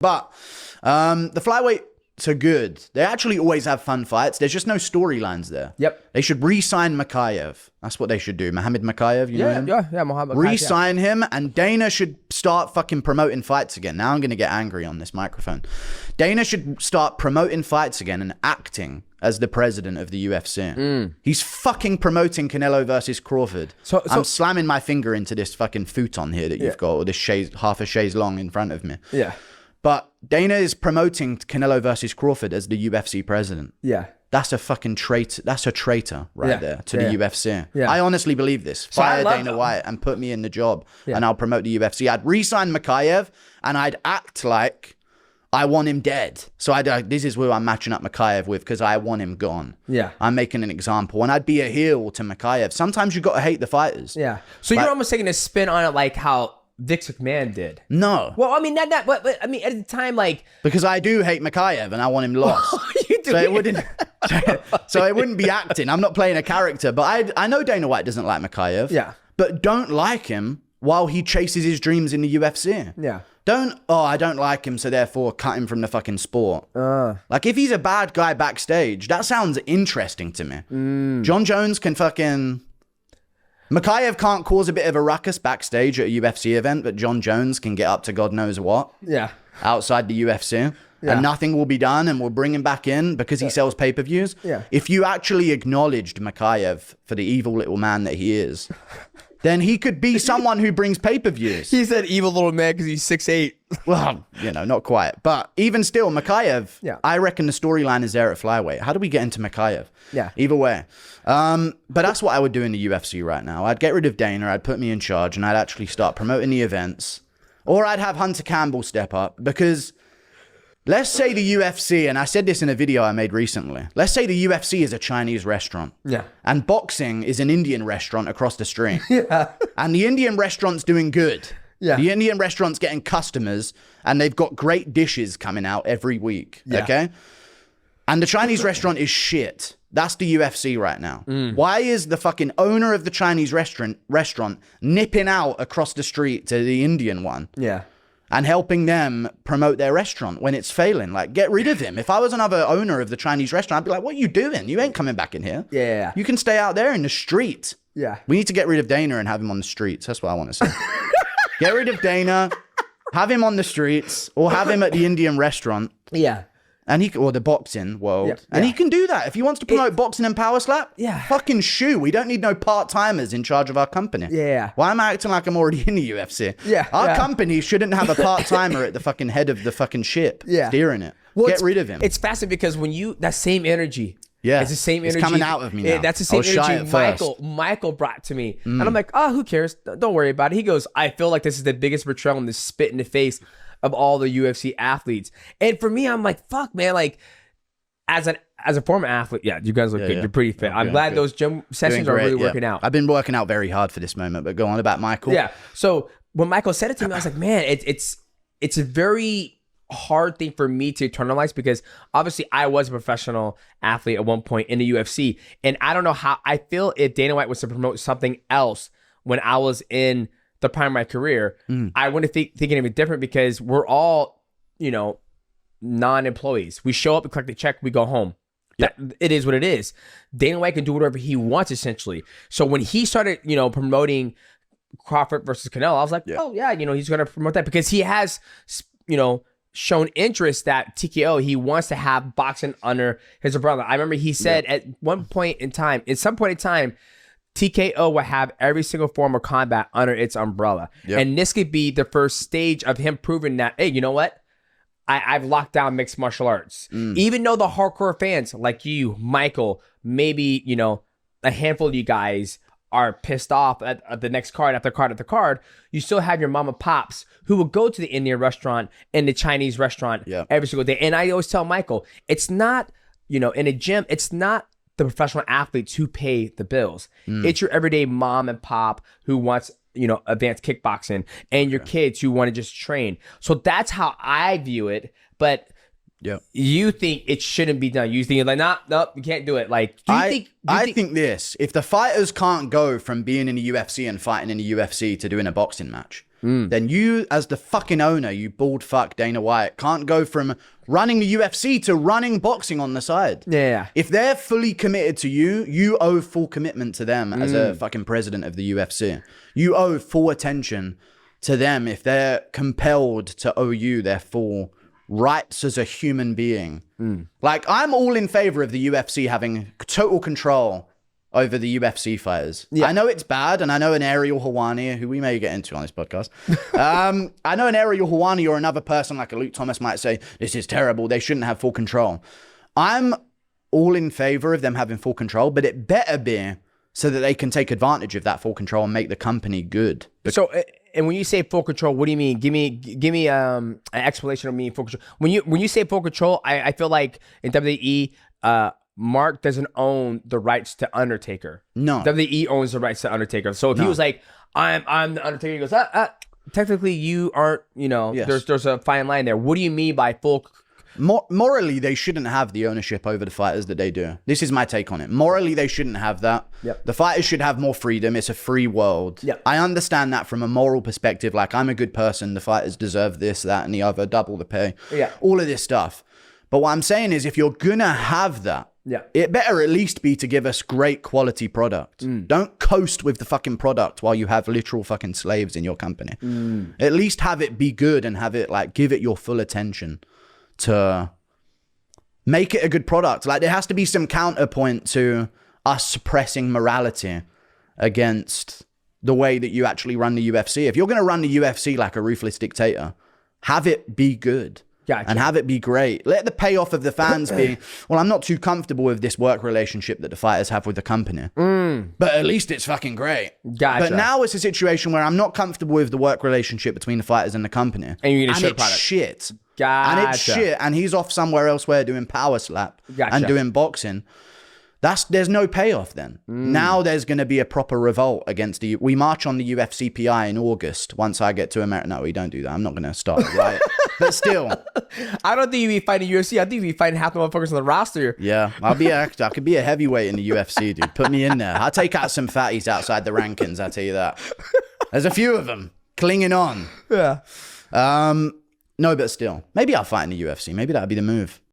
But the flyweights are good. They actually always have fun fights. There's just no storylines there. Yep. They should re-sign Makayev. That's what they should do. Mohammed Makayev, you know him? Yeah, Mohammed Makayev. Re-sign him, and Dana should start fucking promoting fights again. Now I'm going to get angry on this microphone. Dana should start promoting fights again and acting as the president of the UFC. He's fucking promoting Canelo versus Crawford. So I'm slamming my finger into this fucking futon here that you've got, or this chaise, half a chaise long in front of me. Yeah. But Dana is promoting Canelo versus Crawford as the UFC president. Yeah. That's a fucking traitor. That's a traitor right there to the UFC. Yeah. I honestly believe this. Fire Dana White and put me in the job and I'll promote the UFC. I'd re-sign Makayev and I'd act like I want him dead. So this is who I'm matching up Makayev with because I want him gone. Yeah. I'm making an example. And I'd be a heel to Makayev. Sometimes you got to hate the fighters. Yeah. So you're almost taking a spin on it like how Vince McMahon did. No. Well, I mean, but I mean, at the time, like... Because I do hate Makayev and I want him lost. You do. So it wouldn't... so it wouldn't be acting. I'm not playing a character. But I know Dana White doesn't like Makayev. Yeah. But don't like him while he chases his dreams in the UFC. Yeah. I don't like him, so therefore cut him from the fucking sport. Like, if he's a bad guy backstage, that sounds interesting to me. John Jones can fucking... Makayev can't cause a bit of a ruckus backstage at a UFC event, but John Jones can get up to God knows what. Yeah. Outside the UFC. Yeah. And nothing will be done, and we'll bring him back in because he sells pay-per-views. Yeah. If you actually acknowledged Makayev for the evil little man that he is, then he could be someone who brings pay-per-views. He said evil little man because he's 6'8". Well, not quite. But even still, Makayev, I reckon the storyline is there at flyweight. How do we get into Makayev? Yeah. Either way. But that's what I would do in the UFC right now. I'd get rid of Dana, I'd put me in charge, and I'd actually start promoting the events. Or I'd have Hunter Campbell step up, because let's say the UFC, and I said this in a video I made recently, let's say the UFC is a Chinese restaurant. Yeah. And boxing is an Indian restaurant across the street. Yeah. And the Indian restaurant's doing good. Yeah. The Indian restaurant's getting customers, and they've got great dishes coming out every week. Yeah. Okay? And the Chinese restaurant is shit. That's the UFC right now. Why is the fucking owner of the Chinese restaurant nipping out across the street to the Indian one? Yeah. And helping them promote their restaurant when it's failing? Like, get rid of him. If I was another owner of the Chinese restaurant, I'd be like, what are you doing? You ain't coming back in here. Yeah. You can stay out there in the street. Yeah. We need to get rid of Dana and have him on the streets. That's what I want to say. Get rid of Dana, have him on the streets, or have him at the Indian restaurant. Yeah. And or the boxing world. Yeah. And he can do that. If he wants to promote boxing and power slap, fucking shoo. We don't need no part-timers in charge of our company. Yeah. Why am I acting like I'm already in the UFC? Yeah. Our company shouldn't have a part-timer at the fucking head of the fucking ship steering it. Well, get rid of him. It's fascinating because when that same energy. Yeah. It's the same energy. It's coming out of me now. That's the same energy Michael brought to me. And I'm like, who cares? Don't worry about it. He goes, I feel like this is the biggest betrayal and this spit in the face of all the UFC athletes. And for me, I'm like, fuck, man, like, as a former athlete, you guys look good. You're pretty fit. I'm glad those gym sessions are really working out. I've been working out very hard for this moment, but go on about Michael. Yeah. So when Michael said it to me, I was like, man, it's a very hard thing for me to internalize because obviously I was a professional athlete at one point in the UFC. And I don't know how, I feel if Dana White was to promote something else when I was in the prime of my career, I wouldn't think anything different because we're all, non-employees. We show up, we collect the check, we go home. It is what it is. Dana White can do whatever he wants, essentially. So when he started, promoting Crawford versus Canelo, I was like, oh yeah, he's going to promote that because he has, shown interest that TKO, he wants to have boxing under his umbrella. I remember he said at some point in time, TKO will have every single form of combat under its umbrella. And this could be the first stage of him proving that, hey, you know what? I've locked down mixed martial arts. Even though the hardcore fans like you, Michael, maybe, a handful of you guys are pissed off at the next card after card after card, you still have your mom and pops who will go to the Indian restaurant and the Chinese restaurant every single day. And I always tell Michael, it's not, in a gym, it's not the professional athletes who pay the bills. It's your everyday mom and pop who wants advanced kickboxing and your kids who want to just train. So that's how I view it. But you think it shouldn't be done. You think like, nope, you can't do it. Like, I think this, if the fighters can't go from being in the UFC and fighting in the UFC to doing a boxing match, then you, as the fucking owner, you bald fuck Dana White, can't go from running the UFC to running boxing on the side. Yeah. If they're fully committed to you, you owe full commitment to them as a fucking president of the UFC. You owe full attention to them if they're compelled to owe you their full rights as a human being. Like, I'm all in favor of the UFC having total control over the UFC fighters. Yeah. I know it's bad, and I know an Ariel Helwani, who we may get into on this podcast. I know an Ariel Helwani or another person like a Luke Thomas might say, this is terrible, they shouldn't have full control. I'm all in favor of them having full control, but it better be so that they can take advantage of that full control and make the company good. So, and when you say full control, what do you mean? Give me an explanation of meaning full control. When you say full control, I feel like in WWE, Mark doesn't own the rights to Undertaker. No. WWE owns the rights to Undertaker. So if he was like, I'm the Undertaker, he goes, technically you aren't, yes. There's a fine line there. What do you mean by full? Morally, they shouldn't have the ownership over the fighters that they do. This is my take on it. Morally, they shouldn't have that. Yep. The fighters should have more freedom. It's a free world. Yep. I understand that from a moral perspective. Like, I'm a good person. The fighters deserve this, that, and the other. Double the pay. Yeah. All of this stuff. But what I'm saying is, if you're gonna have that, it better at least be to give us great quality product. Don't coast with the fucking product while you have literal fucking slaves in your company. At least have it be good and have it, like, give it your full attention to make it a good product. Like, there has to be some counterpoint to us suppressing morality against the way that you actually run the UFC. If you're going to run the UFC like a ruthless dictator, have it be good. Gotcha. And have it be great. Let the payoff of the fans be, well, I'm not too comfortable with this work relationship that the fighters have with the company. But at least it's fucking great. Gotcha. But now it's a situation where I'm not comfortable with the work relationship between the fighters and the company. And you're going to shit it's product. Shit. Gotcha. And it's shit. And he's off somewhere elsewhere doing power slap and doing boxing. There's no payoff then. Now there's going to be a proper revolt against we march on the UFC PI in August once I get to America. No, we don't do that. I'm not going to start a riot. But still. I don't think you'd be fighting UFC. I think you'd be fighting half the motherfuckers on the roster. Yeah, I could be a heavyweight in the UFC, dude. Put me in there. I'll take out some fatties outside the rankings, I'll tell you that. There's a few of them clinging on. Yeah. No, but still. Maybe I'll fight in the UFC. Maybe that'll be the move.